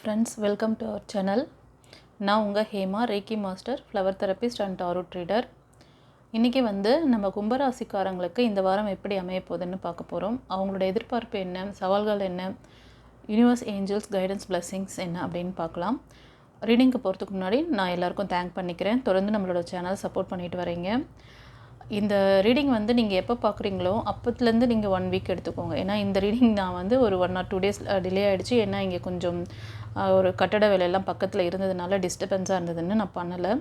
Friends, welcome to our channel. நான் உங்கள் Hema ரேக்கி master, flower therapist and tarot ட்ரீடர். இன்றைக்கி நம்ம கும்பராசிக்காரங்களுக்கு இந்த வாரம் எப்படி அமைய போகுதுன்னு பார்க்க போகிறோம். அவங்களோட எதிர்பார்ப்பு என்ன, சவால்கள் என்ன, யூனிவர்ஸ் ஏஞ்சல்ஸ் கைடன்ஸ் பிளெஸிங்ஸ் என்ன அப்படின்னு பார்க்கலாம். ரீடிங்க்கு போகிறதுக்கு முன்னாடி நான் எல்லாருக்கும் தேங்க் பண்ணிக்கிறேன். தொடர்ந்து நம்மளோட சேனல் சப்போர்ட் பண்ணிட்டு வரீங்க. இந்த ரீடிங் நீங்கள் எப்போ பார்க்குறீங்களோ அப்போத்துலேருந்து நீங்கள் 1 வீக் எடுத்துக்கோங்க. ஏன்னா இந்த ரீடிங் நான் ஒரு 1 or 2 days டிலே ஆகிடுச்சு. ஏன்னா இங்கே கொஞ்சம் ஒரு கட்டட வேலையெல்லாம் பக்கத்தில் இருந்ததுனால டிஸ்டர்பன்ஸாக இருந்ததுன்னு நான் பண்ணலை.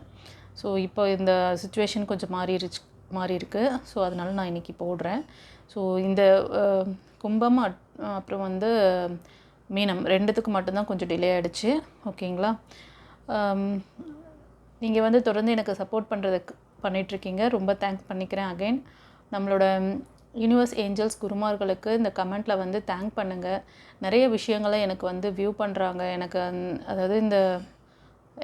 ஸோ இப்போ இந்த சுச்சுவேஷன் கொஞ்சம் மாறி இருக்கு. ஸோ அதனால் நான் இன்றைக்கி போடுறேன். ஸோ இந்த கும்பம் அப்புறம் மீனம் ரெண்டுத்துக்கு மட்டும்தான் கொஞ்சம் டிலே ஆகிடுச்சு. ஓகேங்களா? நீங்கள் தொடர்ந்து எனக்கு சப்போர்ட் பண்ணிகிட்ருக்கீங்க. ரொம்ப தேங்க்ஸ் பண்ணிக்கிறேன். அகைன் நம்மளோட யூனிவர்ஸ் ஏஞ்சல்ஸ் குருமார்களுக்கு இந்த கமெண்ட்டில் தேங்க் பண்ணுங்கள். நிறைய விஷயங்களை எனக்கு வியூ பண்ணுறாங்க. எனக்கு அதாவது இந்த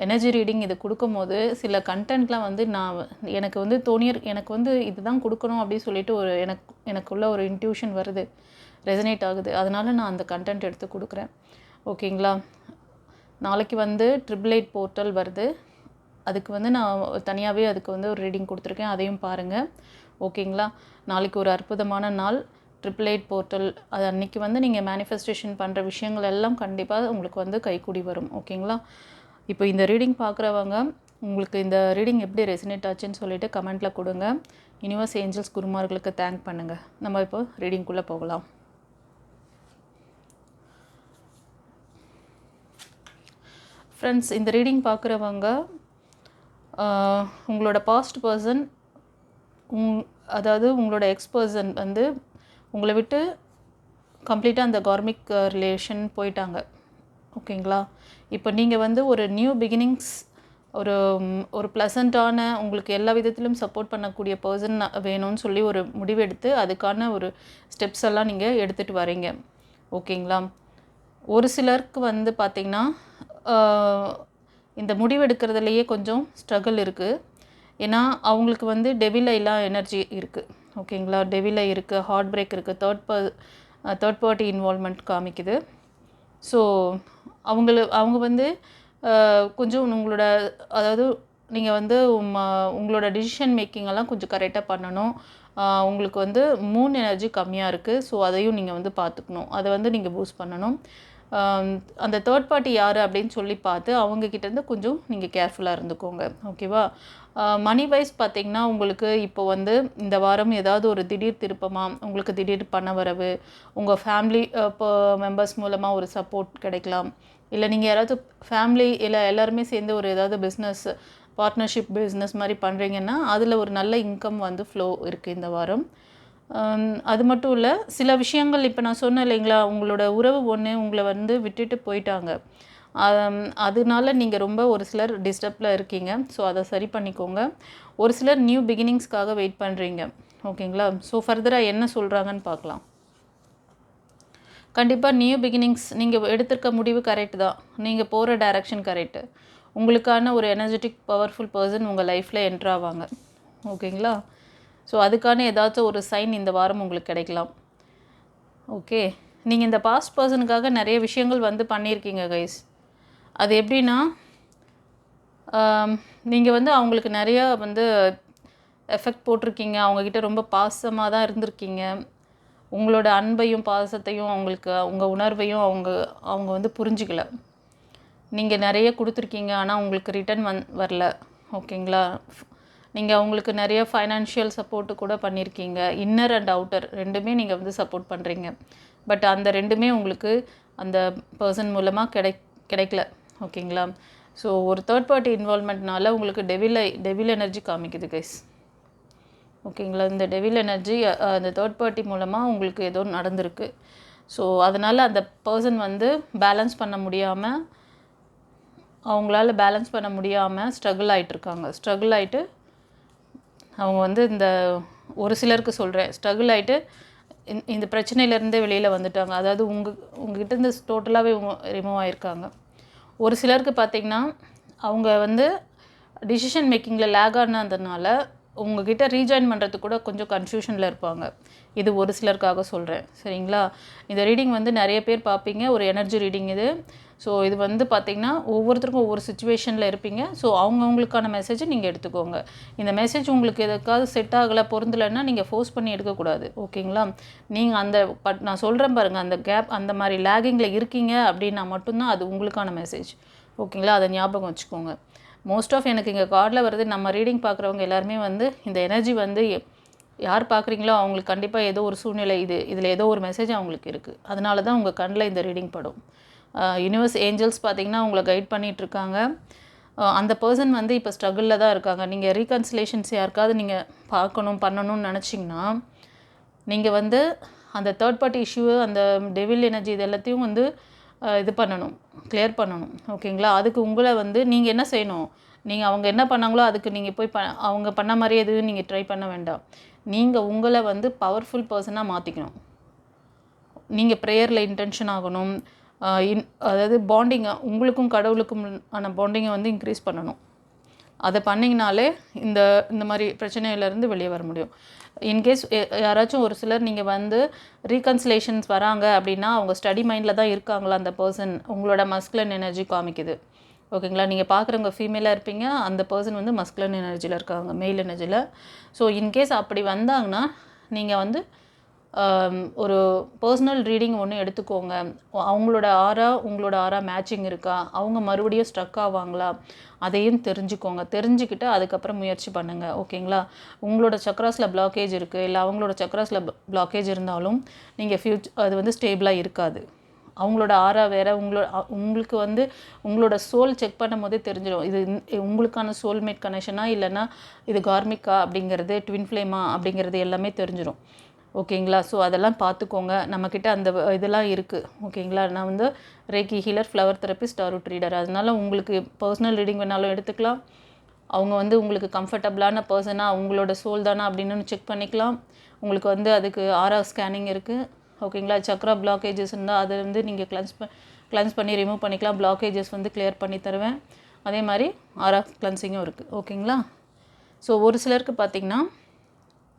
எனர்ஜி ரீடிங் இது கொடுக்கும்போது சில கண்டென்ட்லாம் நான் எனக்கு இதுதான் கொடுக்கணும் அப்படின்னு சொல்லிட்டு எனக்குள்ள ஒரு இன்ட்யூஷன் வருது, ரெசனேட் ஆகுது. அதனால் நான் அந்த கண்டென்ட் எடுத்து கொடுக்குறேன். ஓகேங்களா? நாளைக்கு 888 போர்ட்டல் வருது. அதுக்கு நான் தனியாகவே அதுக்கு ஒரு ரீடிங் கொடுத்துருக்கேன். அதையும் பாருங்கள். ஓகேங்களா? நாளைக்கு ஒரு அற்புதமான நாள். 888 போர்ட்டல் அது அன்றைக்கி நீங்கள் மேனிஃபெஸ்டேஷன் பண்ணுற விஷயங்கள் எல்லாம் கண்டிப்பாக உங்களுக்கு கைக்கூடி வரும். ஓகேங்களா? இப்போ இந்த ரீடிங் பார்க்குறவங்க உங்களுக்கு இந்த ரீடிங் எப்படி ரெசனேட் ஆச்சுன்னு சொல்லிவிட்டு கமெண்ட்டில் கொடுங்க. யூனிவர்ஸ் ஏஞ்சல்ஸ் குருமார்களுக்கு தேங்க் பண்ணுங்கள். நம்ம இப்போ ரீடிங்குள்ளே போகலாம். ஃப்ரெண்ட்ஸ், இந்த ரீடிங் பார்க்குறவங்க உங்களோட பாஸ்ட் பர்சன் அதாவது உங்களோட எக்ஸ்-பர்சன் உங்களை விட்டு கம்ப்ளீட்டாக அந்த கார்மிக் ரிலேஷன் போயிட்டாங்க. ஓகேங்களா? இப்போ நீங்கள் ஒரு நியூ பிகினிங்ஸ், ஒரு ப்ளசண்ட்டான உங்களுக்கு எல்லா விதத்திலும் சப்போர்ட் பண்ணக்கூடிய பர்சன் வேணும்னு சொல்லி ஒரு முடிவெடுத்து அதுக்கான ஒரு ஸ்டெப்ஸ் எல்லாம் நீங்கள் எடுத்துகிட்டு வரீங்க. ஓகேங்களா? ஒரு சிலருக்கு பார்த்திங்கன்னா இந்த முடிவெடுக்கிறதுலையே கொஞ்சம் ஸ்ட்ரகிள் இருக்குது. ஏன்னா அவங்களுக்கு டெவில் ஐலாம் எனர்ஜி இருக்குது. ஓகேங்களா? டெவில் ஐ இருக்குது, ஹார்ட் பிரேக் இருக்குது, தேர்ட் பார்ட்டி இன்வால்மெண்ட் காமிக்குது. ஸோ அவங்க கொஞ்சம் உங்களோட அதாவது நீங்கள் உங்களோட டிசிஷன் மேக்கிங்கெல்லாம் கொஞ்சம் கரெக்டாக பண்ணணும். உங்களுக்கு மூன் எனர்ஜி கம்மியாக இருக்குது. ஸோ அதையும் நீங்கள் பார்த்துக்கணும். அதை நீங்கள் பூஸ்ட் பண்ணணும். அந்த தேர்ட் பார்ட்டி யார் அப்படின்னு சொல்லி பார்த்து அவங்கக்கிட்டேருந்து கொஞ்சம் நீங்கள் கேர்ஃபுல்லாக இருந்துக்கோங்க. ஓகேவா? மணி வைஸ் பார்த்திங்கன்னா உங்களுக்கு இப்போ இந்த வாரம் ஏதாவது ஒரு திடீர் திருப்பமாக உங்களுக்கு திடீர் பண வரவு, உங்கள் ஃபேமிலி மெம்பர்ஸ் மூலமாக ஒரு சப்போர்ட் கிடைக்கலாம். இல்லை நீங்கள் யாராவது ஃபேமிலி இல்லை எல்லாருமே சேர்ந்து ஒரு ஏதாவது பிஸ்னஸ் பார்ட்னர்ஷிப் பிஸ்னஸ் மாதிரி பண்ணுறீங்கன்னா அதில் ஒரு நல்ல இன்கம் ஃப்ளோ இருக்குது இந்த வாரம். அது மட்டும் இல்லை, சில விஷயங்கள் இப்போ நான் சொன்னேன் இல்லைங்களா, உங்களோட உறவு உங்களை விட்டுட்டு போயிட்டாங்க. அதனால நீங்கள் ரொம்ப ஒரு சிலர் டிஸ்டர்பில் இருக்கீங்க. ஸோ அதை சரி பண்ணிக்கோங்க. ஒரு சிலர் நியூ பிகினிங்ஸ்க்காக வெயிட் பண்ணுறீங்க. ஓகேங்களா? ஸோ ஃபர்தராக என்ன சொல்கிறாங்கன்னு பார்க்கலாம். கண்டிப்பாக நியூ பிகினிங்ஸ் நீங்கள் எடுத்திருக்க முடிவு கரெக்டு தான். நீங்கள் போகிற டைரக்ஷன் கரெக்டு. உங்களுக்கான ஒரு எனர்ஜெட்டிக் பவர்ஃபுல் பர்சன் உங்கள் லைஃப்பில் என்ட்ரு ஆவாங்க. ஓகேங்களா? ஸோ அதுக்கான ஏதாச்சும் ஒரு சைன் இந்த வாரம் உங்களுக்கு கிடைக்கலாம். ஓகே, நீங்கள் இந்த பாஸ்ட் பர்சனுக்காக நிறைய விஷயங்கள் பண்ணியிருக்கீங்க கைஸ். அது எப்படின்னா நீங்கள் அவங்களுக்கு நிறையா எஃபெக்ட் போட்டிருக்கீங்க. அவங்கக்கிட்ட ரொம்ப பாசமாக தான் இருந்திருக்கீங்க. உங்களோட அன்பையும் பாசத்தையும் உங்கள் உணர்வையும் அவங்க புரிஞ்சிக்கல. நீங்கள் நிறைய கொடுத்துருக்கீங்க, ஆனால் உங்களுக்கு ரிட்டன் வரல. ஓகேங்களா? நீங்கள் அவங்களுக்கு நிறைய ஃபைனான்ஷியல் சப்போர்ட்டு கூட பண்ணியிருக்கீங்க. இன்னர் அண்ட் அவுட்டர் ரெண்டுமே நீங்கள் சப்போர்ட் பண்ணுறீங்க. பட் அந்த ரெண்டுமே உங்களுக்கு அந்த பர்சன் மூலமாக கிடைக்கல. ஓகேங்களா? ஸோ ஒரு தேர்ட் பார்ட்டி இன்வால்மெண்ட்னால உங்களுக்கு டெவில் எனர்ஜி காமிக்குது கைஸ். ஓகேங்களா? இந்த டெவில் எனர்ஜி அந்த தேர்ட் பார்ட்டி மூலமாக உங்களுக்கு ஏதோ நடந்திருக்கு. ஸோ அதனால் அந்த பர்சன் பேலன்ஸ் பண்ண முடியாமல் அவங்களால பேலன்ஸ் பண்ண முடியாமல் ஸ்ட்ரகிள் ஆகிட்டு அவங்க இந்த ஒரு சிலருக்கு சொல்கிறேன், ஸ்ட்ரகிள் ஆகிட்டு இந்த பிரச்சனையிலேருந்தே வெளியில் வந்துட்டாங்க. அதாவது உங்ககிட்ட டோட்டலாகவே ரிமூவ் ஆகிருக்காங்க. ஒரு சிலருக்கு பார்த்திங்கன்னா அவங்க டிசிஷன் மேக்கிங்கில் லேக் ஆனதுனால உங்ககிட்ட ரீஜாயின் பண்ணுறதுக்கு கூட கொஞ்சம் கன்ஃபியூஷனில் இருப்பாங்க. இது ஒரு சிலருக்காக சொல்கிறேன், சரிங்களா? இந்த ரீடிங் வந்து நிறைய பேர் பார்ப்பீங்க, ஒரு எனர்ஜி ரீடிங் இது. ஸோ இது வந்து பார்த்திங்கன்னா ஒவ்வொருத்தருக்கும் ஒவ்வொரு சுச்சுவேஷனில் இருப்பீங்க. ஸோ அவங்கவுங்களுக்கான மெசேஜை நீங்கள் எடுத்துக்கோங்க. இந்த மெசேஜ் உங்களுக்கு எதுக்காவது செட் ஆகலை, பொருந்தலைன்னா நீங்கள் ஃபோர்ஸ் பண்ணி எடுக்கக்கூடாது, ஓகேங்களா? நீங்கள் அந்த நான் சொல்கிறேன் பாருங்கள், அந்த கேப் அந்த மாதிரி லேகிங்கில் இருக்கீங்க அப்படின்னா மட்டும்தான் அது உங்களுக்கான மெசேஜ், ஓகேங்களா? அதை ஞாபகம் வச்சுக்கோங்க. மோஸ்ட் ஆஃப் எனக்கு இங்கே கார்டில் வருது, நம்ம ரீடிங் பார்க்குறவங்க எல்லாருமே வந்து இந்த எனர்ஜி வந்து யார் பார்க்குறீங்களோ அவங்களுக்கு கண்டிப்பாக ஏதோ ஒரு சூழ்நிலை இதில் ஏதோ ஒரு மெசேஜ் அவங்களுக்கு இருக்குது. அதனால தான் உங்கள் கண்ணில் இந்த ரீடிங் படும். யூனிவர்ஸ் ஏஞ்சல்ஸ் பார்த்திங்கன்னா உங்களை கைட் பண்ணிகிட்ருக்காங்க. அந்த பர்சன் வந்து இப்போ ஸ்ட்ரகிளில் தான் இருக்காங்க. நீங்கள் ரீகன்சிலேஷன்ஸ் யாருக்காவது நீங்கள் பண்ணணும்னு நினச்சிங்கன்னா நீங்கள் வந்து அந்த தேர்ட் பார்ட்டி இஷ்யூ, அந்த டெவில் எனர்ஜி இது எல்லாத்தையும் வந்து இது பண்ணணும், கிளியர் பண்ணணும், ஓகேங்களா? அதுக்கு உங்களை வந்து நீங்கள் என்ன செய்யணும், நீங்கள் அவங்க என்ன பண்ணாங்களோ அதுக்கு நீங்கள் போய் அவங்க பண்ண மாதிரி எதுவும் நீங்கள் ட்ரை பண்ண வேண்டாம். நீங்கள் உங்களை வந்து பவர்ஃபுல் பர்சனாக மாற்றிக்கணும். நீங்கள் ப்ரேயரில் இன்டென்ஷன் ஆகணும். அதாவது பாண்டிங்கை, உங்களுக்கும் கடவுளுக்கும் ஆன பாண்டிங்கை வந்து இன்க்ரீஸ் பண்ணணும். அதை பண்ணிங்கனாலே இந்த மாதிரி பிரச்சனையிலேருந்து வெளியே வர முடியும். இன்கேஸ் யாராச்சும் ஒரு சிலர் நீங்கள் வந்து ரீகன்சிலேஷன்ஸ் வராங்க அப்படின்னா அவங்க ஸ்டடி மைண்டில் தான் இருக்காங்களா அந்த பர்சன், உங்களோட மஸ்குலன் எனர்ஜி காமிக்குது, ஓகேங்களா? நீங்கள் பார்க்குறவங்க ஃபீமேலாக இருப்பீங்க, அந்த பர்சன் வந்து மஸ்குலன் எனர்ஜியில் இருக்காங்க, மெயில் எனர்ஜியில். ஸோ இன்கேஸ் அப்படி வந்தாங்கன்னா நீங்கள் வந்து ஒரு பர்சனல் ரீடிங் ஒன்று எடுத்துக்கோங்க. அவங்களோட ஆரா உங்களோட ஆரா மேட்சிங் இருக்கா, அவங்க மறுபடியும் ஸ்ட்ரக் ஆவாங்களா, அதையும் தெரிஞ்சுக்கோங்க. தெரிஞ்சுக்கிட்டு அதுக்கப்புறம் முயற்சி பண்ணுங்கள், ஓகேங்களா? உங்களோட சக்ராஸில் பிளாக்கேஜ் இருக்குது, இல்லை அவங்களோட சக்ராஸில் பிளாக்கேஜ் இருந்தாலும் நீங்கள் அது வந்து ஸ்டேபிளாக இருக்காது. அவங்களோட ஆரா வேறு, உங்களுக்கு வந்து உங்களோட சோல் செக் பண்ணும் போதே தெரிஞ்சிடும், இது உங்களுக்கான சோல்மேட் கனெக்ஷனா இல்லைன்னா இது கார்மிக்கா அப்படிங்கிறது, ட்வின் ஃப்ளேமா அப்படிங்கிறது எல்லாமே தெரிஞ்சிடும், ஓகேங்களா? ஸோ அதெல்லாம் பார்த்துக்கோங்க. நம்மக்கிட்ட அந்த இதெல்லாம் இருக்குது, ஓகேங்களா? நான் வந்து ரேக்கி ஹீலர், ஃப்ளவர் தெரபிஸ்ட், டாரோட் ரீடர். அதனால் உங்களுக்கு பர்சனல் ரீடிங் வேணாலும் எடுத்துக்கலாம். அவங்க வந்து உங்களுக்கு கம்ஃபர்டபுளான பர்சனாக உங்களோட சோல் தானா அப்படின்னு செக் பண்ணிக்கலாம். உங்களுக்கு வந்து அதுக்கு ஆரா ஸ்கேனிங் இருக்குது, ஓகேங்களா? சக்ரா பிளாக்கேஜஸ் இருந்தால் அதை வந்து நீங்கள் கிளென்ஸ் பண்ணி ரிமூவ் பண்ணிக்கலாம். பிளாக்கேஜஸ் வந்து கிளியர் பண்ணி தருவேன். அதே மாதிரி ஆரா கிளென்சிங்கும் இருக்குது, ஓகேங்களா? ஸோ ஒரு சிலருக்கு பார்த்திங்கன்னா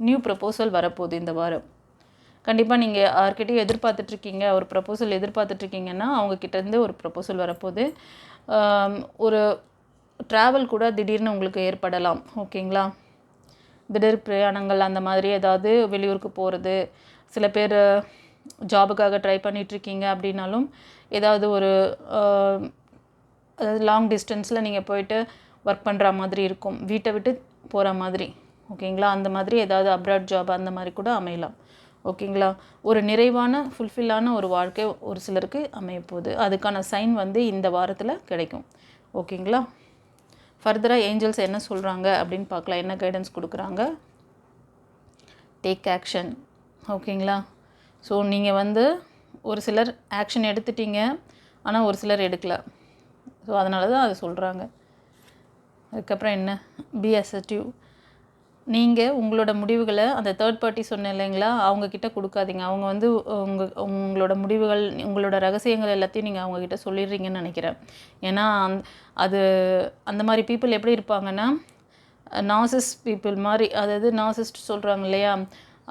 நியூ ப்ரப்போசல் வரப்போகுது இந்த வாரம். கண்டிப்பாக நீங்கள் யார்கிட்டையும் எதிர்பார்த்துட்ருக்கீங்க, ஒரு ப்ரப்போசல் எதிர்பார்த்துட்ருக்கீங்கன்னா அவங்கக்கிட்டேருந்து ஒரு ப்ரப்போசல் வரப்போகுது. ஒரு ட்ராவல் கூட திடீர்னு உங்களுக்கு ஏற்படலாம், ஓகேங்களா? திடீர் பிரயாணங்கள் அந்த மாதிரி ஏதாவது வெளியூருக்கு போகிறது, சில பேர் ஜாபுக்காக ட்ரை பண்ணிகிட்ருக்கீங்க அப்படின்னாலும் ஏதாவது ஒரு அதாவது லாங் டிஸ்டன்ஸில் நீங்கள் போயிட்டு ஒர்க் பண்ணுற மாதிரி இருக்கும், வீட்டை விட்டு போகிற மாதிரி, ஓகேங்களா? அந்த மாதிரி ஏதாவது அப்ராட் ஜாப் அந்த மாதிரி கூட அமையலாம், ஓகேங்களா? ஒரு நிறைவான ஃபுல்ஃபில்லான ஒரு வாழ்க்கை ஒரு சிலருக்கு அமையப்போகுது. அதுக்கான சைன் வந்து இந்த வாரத்தில் கிடைக்கும், ஓகேங்களா? ஃபர்தராக ஏஞ்சல்ஸ் என்ன சொல்கிறாங்க அப்படின்னு பார்க்கலாம், என்ன கைடன்ஸ் கொடுக்குறாங்க. டேக் ஆக்ஷன், ஓகேங்களா? ஸோ நீங்கள் வந்து ஒரு சிலர் ஆக்ஷன் எடுத்துட்டீங்க, ஆனால் ஒரு சிலர் எடுக்கலை. ஸோ அதனால தான் அதை சொல்கிறாங்க. அதுக்கப்புறம் என்ன, பி அசர்ட்டிவ். நீங்கள் உங்களோட முடிவுகளை அந்த தேர்ட் பார்ட்டி சொன்னேன் இல்லைங்களா, அவங்கக்கிட்ட கொடுக்காதீங்க. அவங்க வந்து உங்களோட முடிவுகள், உங்களோட ரகசியங்கள் எல்லாத்தையும் நீங்கள் அவங்கக்கிட்ட சொல்லிடுறீங்கன்னு நினைக்கிறேன். ஏன்னா அது அந்த மாதிரி பீப்புள் எப்படி இருப்பாங்கன்னா, நார்சிஸ்ட் பீப்புள் மாதிரி, அதாவது நார்சிஸ்ட் சொல்கிறாங்க இல்லையா,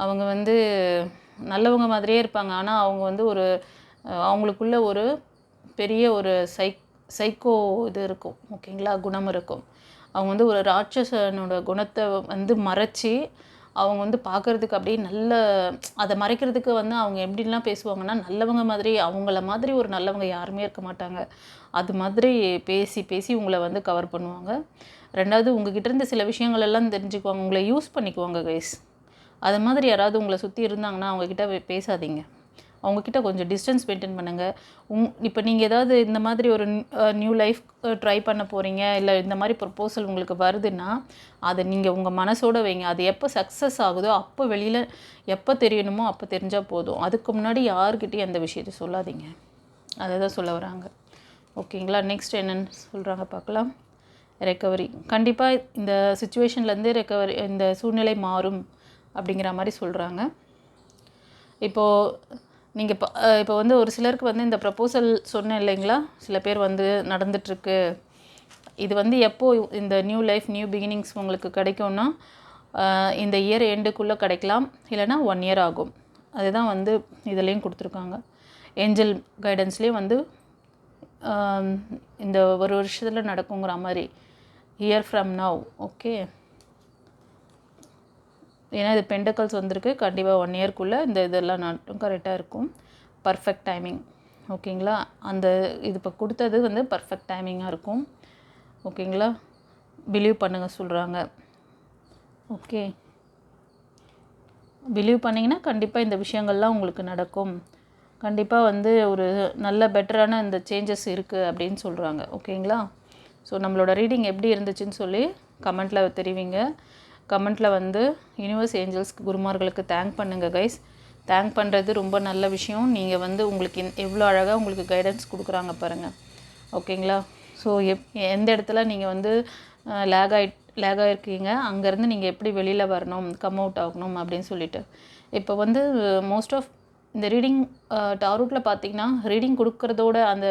அவங்க வந்து நல்லவங்க மாதிரியே இருப்பாங்க. ஆனால் அவங்க வந்து அவங்களுக்குள்ள ஒரு பெரிய ஒரு சைக்கோ இது இருக்கும், ஓகேங்களா, குணம் இருக்கும். அவங்க வந்து ஒரு ராட்சசனோட குணத்தை வந்து மறைச்சி அவங்க வந்து பார்க்குறதுக்கு அப்படியே அதை மறைக்கிறதுக்கு வந்து அவங்க எப்படின்லாம் பேசுவாங்கன்னா, நல்லவங்க மாதிரி, அவங்கள மாதிரி ஒரு நல்லவங்க யாருமே இருக்க மாட்டாங்க. அது மாதிரி பேசி பேசி உங்களை வந்து கவர் பண்ணுவாங்க. ரெண்டாவது, உங்ககிட்டேருந்து சில விஷயங்கள் எல்லாம் தெரிஞ்சுக்குவாங்க, உங்களை யூஸ் பண்ணிக்குவாங்க கைஸ். அது மாதிரி யாராவது உங்களை சுற்றி இருந்தாங்கன்னா அவங்கக்கிட்ட பேசாதீங்க, அவங்கக்கிட்ட கொஞ்சம் டிஸ்டன்ஸ் மெயின்டைன் பண்ணுங்கள். இப்போ நீங்கள் ஏதாவது இந்த மாதிரி ஒரு நியூ லைஃப் ட்ரை பண்ண போகிறீங்க, இல்லை இந்த மாதிரி ப்ரப்போசல் உங்களுக்கு வருதுன்னா அதை நீங்கள் உங்கள் மனசோட வைங்க. அது எப்போ சக்ஸஸ் ஆகுதோ அப்போ வெளியில் எப்போ தெரியணுமோ அப்போ தெரிஞ்சால் போதும். அதுக்கு முன்னாடி யார்கிட்டையும் அந்த விஷயத்தை சொல்லாதீங்க. அதை தான் சொல்ல வராங்க, ஓகேங்களா? நெக்ஸ்ட் என்னென்னு சொல்கிறாங்க பார்க்கலாம். ரெக்கவரி. கண்டிப்பாக இந்த சுச்சுவேஷன்லேருந்து இந்த சூழ்நிலை மாறும் அப்படிங்கிற மாதிரி சொல்கிறாங்க. இப்போது நீங்கள் இப்போ வந்து ஒரு சிலருக்கு வந்து இந்த ப்ரப்போசல் சொன்னேன் இல்லைங்களா, சில பேர் வந்து நடந்துகிட்ருக்கு. இது வந்து எப்போது இந்த நியூ லைஃப், நியூ பிகினிங்ஸ் உங்களுக்கு கிடைக்கும்னா, இந்த இயர் எண்டுக்குள்ளே கிடைக்கலாம், இல்லைனா 1 இயர் ஆகும். அதுதான் வந்து இதுலேயும் கொடுத்துருக்காங்க. ஏஞ்சல் கைடன்ஸ்லேயும் வந்து இந்த ஒரு வருஷத்தில் நடக்குங்கிற மாதிரி, இயர் ஃப்ரம் நவ். ஓகே, ஏன்னா இது பெண்டக்கல்ஸ் வந்திருக்கு. கண்டிப்பாக 1 இயர்க்குள்ளே இந்த இதெல்லாம் கரெக்டாக இருக்கும். Perfect timing. ஓகேங்களா, அந்த இது இப்போ கொடுத்தது வந்து பர்ஃபெக்ட் டைமிங்காக இருக்கும். ஓகேங்களா, பிலீவ் பண்ணுங்கள் சொல்கிறாங்க. ஓகே, பிலீவ் பண்ணிங்கன்னா கண்டிப்பாக இந்த விஷயங்கள்லாம் உங்களுக்கு நடக்கும். கண்டிப்பாக வந்து ஒரு நல்ல பெட்டரான இந்த சேஞ்சஸ் இருக்குது அப்படின்னு சொல்கிறாங்க. ஓகேங்களா, ஸோ நம்மளோட ரீடிங் எப்படி இருந்துச்சுன்னு சொல்லி கமெண்ட்டில் தெரிவிங்க. கமெண்ட்டில் வந்து யூனிவர்ஸ் ஏஞ்சல்ஸ் குருமார்களுக்கு தேங்க் பண்ணுங்கள் கைஸ். தேங்க் பண்ணுறது ரொம்ப நல்ல விஷயம். நீங்கள் வந்து உங்களுக்கு எவ்வளோ அழகாக உங்களுக்கு கைடன்ஸ் கொடுக்குறாங்க பாருங்கள். ஓகேங்களா, ஸோ எந்த இடத்துல நீங்கள் வந்து லேக் ஆகிருக்கீங்க, அங்கேருந்து நீங்கள் எப்படி வெளியில் வரணும், கம் அவுட் ஆகணும் அப்படின்னு சொல்லிட்டு. இப்போ வந்து மோஸ்ட் ஆஃப் இந்த ரீடிங் டாரோட்டில் பார்த்தீங்கன்னா, ரீடிங் கொடுக்குறதோட அந்த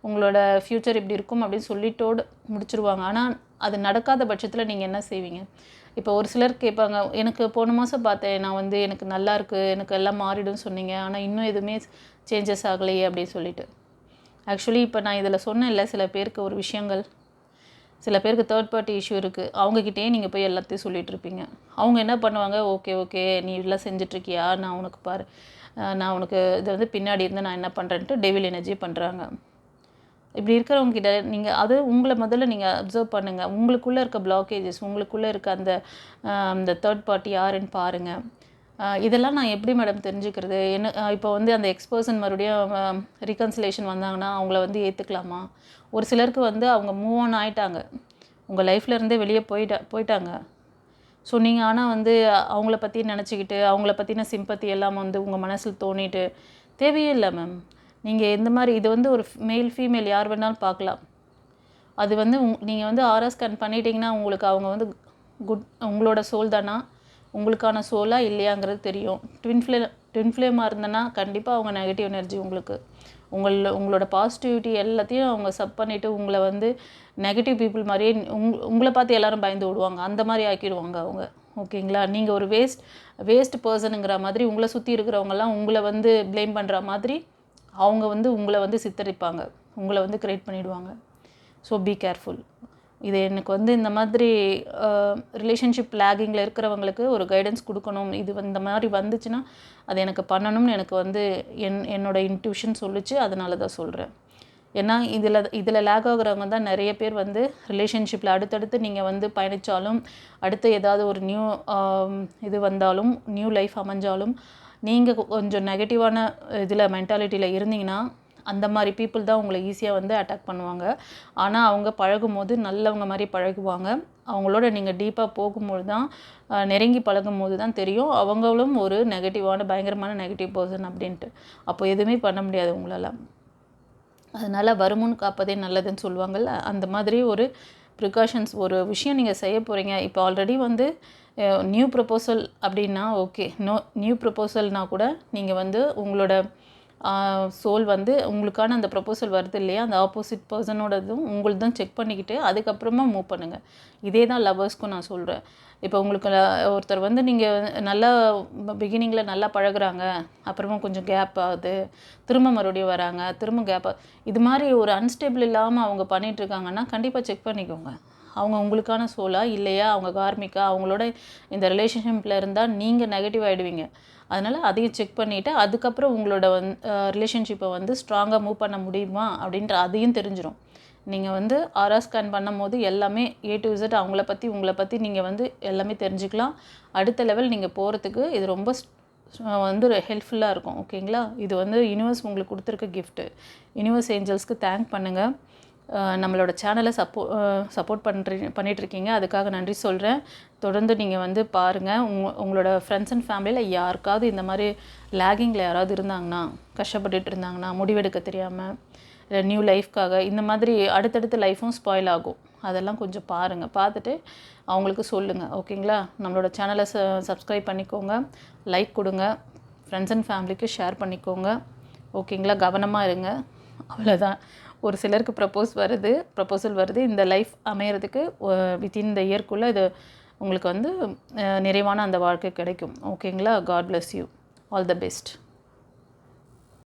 உங்களோட ஃப்யூச்சர் இப்படி இருக்கும் அப்படின்னு சொல்லிட்டோடு முடிச்சுருவாங்க. ஆனால் அது நடக்காத பட்சத்தில் நீங்கள் என்ன செய்வீங்க? இப்போ ஒரு சிலர் கேட்பாங்க, எனக்கு போன மாதம் பார்த்தேன், நான் வந்து எனக்கு நல்லா இருக்குது, எனக்கு எல்லாம் மாறிடும்னு சொன்னீங்க, ஆனால் இன்னும் எதுவுமே சேஞ்சஸ் ஆகலையே அப்படின்னு சொல்லிட்டு. ஆக்சுவலி இப்போ நான் இதில் சொன்னேன்ல, சில பேருக்கு ஒரு விஷயங்கள், சில பேருக்கு தேர்ட் பார்ட்டி இஷ்யூ இருக்குது, அவங்கக்கிட்டே நீங்கள் போய் எல்லாத்தையும் சொல்லிகிட்டு இருப்பீங்க. அவங்க என்ன பண்ணுவாங்க, ஓகே நீ இதெல்லாம் செஞ்சிட்ருக்கியா, நான் உனக்கு பாரு, நான் உனக்கு இதை வந்து பின்னாடி இருந்து நான் என்ன பண்ணுறேன்ட்டு டெவில் எனர்ஜி பண்ணுறாங்க. இப்படி இருக்கிறவங்ககிட்ட நீங்கள் அது உங்களை முதல்ல நீங்கள் அப்சர்வ் பண்ணுங்கள். உங்களுக்குள்ளே இருக்க பிளாக்கேஜஸ், உங்களுக்குள்ளே இருக்க அந்த தேர்ட் பார்ட்டி யாருன்னு பாருங்கள். இதெல்லாம் நான் எப்படி மேடம் தெரிஞ்சுக்கிறது? என்ன இப்போ வந்து அந்த எக்ஸ்பர்சன் மறுபடியும் ரீகன்சிலேஷன் வந்தாங்கன்னா அவங்கள வந்து ஏற்றுக்கலாமா? ஒரு சிலருக்கு வந்து அவங்க மூவ் ஆன் ஆகிட்டாங்க, உங்கள் லைஃப்பில் இருந்தே வெளியே போயிட்டாங்க. ஸோ நீங்கள் ஆனால் வந்து அவங்கள பற்றி நினச்சிக்கிட்டு, அவங்கள பற்றின சிம்பத்தி எல்லாம் வந்து உங்கள் மனசில் தோணிட்டு தேவையே இல்லை மேம். நீங்கள் இந்த மாதிரி இது வந்து ஒரு மேல் ஃபீமேல் யார் வேணாலும் பார்க்கலாம். அது வந்து நீங்கள் வந்து ஆரா ஸ்கேன் பண்ணிட்டீங்கன்னா உங்களுக்கு அவங்க வந்து உங்களோட சோல் தானா, உங்களுக்கான சோலா இல்லையாங்கிறது தெரியும். ட்வின் ஃப்ளேமாக இருந்தனா கண்டிப்பாக அவங்க நெகட்டிவ் எனர்ஜி உங்களோட பாசிட்டிவிட்டி எல்லாத்தையும் அவங்க சப் பண்ணிவிட்டு உங்களை வந்து நெகட்டிவ் பீப்புள் மாதிரியே உங்களை பார்த்து எல்லோரும் பயந்து விடுவாங்க. அந்த மாதிரி ஆக்கிடுவாங்க அவங்க. ஓகேங்களா, நீங்கள் ஒரு வேஸ்ட் பர்சனுங்கிற மாதிரி உங்களை சுற்றி இருக்கிறவங்கெல்லாம் உங்களை வந்து ப்ளேம் பண்ணுற மாதிரி அவங்க வந்து உங்களை வந்து சித்தரிப்பாங்க, உங்களை வந்து கிரியேட் பண்ணிவிடுவாங்க. So be careful. இது எனக்கு வந்து இந்த மாதிரி ரிலேஷன்ஷிப் லேகிங்கில் இருக்கிறவங்களுக்கு ஒரு கைடன்ஸ் கொடுக்கணும். இது இந்த மாதிரி வந்துச்சுன்னா அது எனக்கு பண்ணணும்னு எனக்கு வந்து என்னோடய இன்ட்யூஷன் சொல்லிச்சு. அதனால தான் சொல்கிறேன். ஏன்னா இதில் லேக் ஆகுறவங்க தான் நிறைய பேர் வந்து ரிலேஷன்ஷிப்பில் அடுத்தடுத்து நீங்கள் வந்து பயணித்தாலும், அடுத்து ஏதாவது ஒரு நியூ இது வந்தாலும், நியூ லைஃப் அமைஞ்சாலும், நீங்கள் கொஞ்சம் நெகட்டிவான இதில் மென்டாலிட்டியில் இருந்தீங்கன்னா அந்த மாதிரி பீப்புள் தான் உங்களை ஈஸியாக வந்து அட்டாக் பண்ணுவாங்க. ஆனால் அவங்க பழகும் போது நல்லவங்க மாதிரி பழகுவாங்க. அவங்களோட நீங்கள் டீப்பாக போகும்போது தான், நெருங்கி பழகும்போது தான் தெரியும் அவங்களும் ஒரு பயங்கரமான நெகட்டிவ் பர்சன் அப்படின்ட்டு. அப்போ எதுவுமே பண்ண முடியாது உங்களால். அதனால் வருமுன் காப்பதே நல்லதுன்னு சொல்லுவாங்கள்ல, அந்த மாதிரி ஒரு ப்ரிகாஷன்ஸ் ஒரு விஷயம் நீங்கள் செய்ய போகிறீங்க. இப்போ ஆல்ரெடி வந்து நியூ ப்ரப்போசல் அப்படின்னா ஓகே, நியூ ப்ரப்போசல்னால் கூட நீங்கள் வந்து உங்களோட சோல் வந்து உங்களுக்கான அந்த ப்ரப்போசல் வருது இல்லையா, அந்த ஆப்போசிட் பர்சனோடதும் உங்களுதும் செக் பண்ணிக்கிட்டு அதுக்கப்புறமா மூவ் பண்ணுங்கள். இதே தான் லவ்வர்ஸ்க்கும் நான் சொல்கிறேன். இப்போ உங்களுக்கு ஒருத்தர் வந்து நீங்கள் நல்லா பிகினிங்கில் நல்லா பழகுறாங்க, அப்புறமா கொஞ்சம் கேப் ஆகுது, திரும்ப மறுபடியும் வராங்க, திரும்ப கேப் இது மாதிரி ஒரு அன்ஸ்டேபிள் இல்லாமல் அவங்க பண்ணிகிட்ருக்காங்கன்னா கண்டிப்பாக செக் பண்ணிக்கோங்க. அவங்க உங்களுக்கான சோலா இல்லையா, அவங்க கார்மிக்கா, அவங்களோட இந்த ரிலேஷன்ஷிப்பில் இருந்தால் நீங்கள் நெகட்டிவ் ஆகிடுவீங்க. அதனால் அதையும் செக் பண்ணிவிட்டு அதுக்கப்புறம் உங்களோட ரிலேஷன்ஷிப்பை வந்து ஸ்ட்ராங்காக மூவ் பண்ண முடியுமா அப்படின்ற அதையும் தெரிஞ்சிடும். நீங்கள் வந்து ஆரா ஸ்கேன் பண்ணும் போது எல்லாமே A to Z உங்களை பற்றி நீங்கள் வந்து எல்லாமே தெரிஞ்சுக்கலாம். அடுத்த லெவல் நீங்கள் போகிறதுக்கு இது ரொம்ப வந்து ஹெல்ப்ஃபுல்லாக இருக்கும். ஓகேங்களா, இது வந்து யூனிவர்ஸ் உங்களுக்கு கொடுத்துருக்க கிஃப்ட்டு. யூனிவர்ஸ் ஏஞ்சல்ஸ்க்கு தேங்க் பண்ணுங்கள். நம்மளோட சேனலை சப்போர்ட் பண்ணிகிட்ருக்கீங்க, அதுக்காக நன்றி சொல்கிறேன். தொடர்ந்து நீங்கள் வந்து பாருங்கள். உங்களோட ஃப்ரெண்ட்ஸ் அண்ட் ஃபேமிலியில் யாருக்காவது இந்த மாதிரி லேகிங்கில் யாராவது இருந்தாங்கன்னா, கஷ்டப்பட்டுட்டு இருந்தாங்கன்னா, முடிவெடுக்க தெரியாமல், இல்லை நியூ லைஃப்காக இந்த மாதிரி அடுத்தடுத்த லைஃப்பும் ஸ்பாயில் ஆகும். அதெல்லாம் கொஞ்சம் பாருங்கள், பார்த்துட்டு அவங்களுக்கு சொல்லுங்கள். ஓகேங்களா, நம்மளோட சேனலை சப்ஸ்கிரைப் பண்ணிக்கோங்க, லைக் கொடுங்க, ஃப்ரெண்ட்ஸ் அண்ட் ஃபேமிலிக்கு ஷேர் பண்ணிக்கோங்க. ஓகேங்களா, கவனமாக இருங்க. அவ்வளோதான். ஒரு சிலருக்கு ப்ரப்போசல் வருது, இந்த லைஃப் அமையறதுக்கு வித்தின் இந்த இயர்க்குள்ளே இது உங்களுக்கு வந்து நிறைவான அந்த வாழ்க்கை கிடைக்கும். ஓகேங்களா? God bless you. All the best.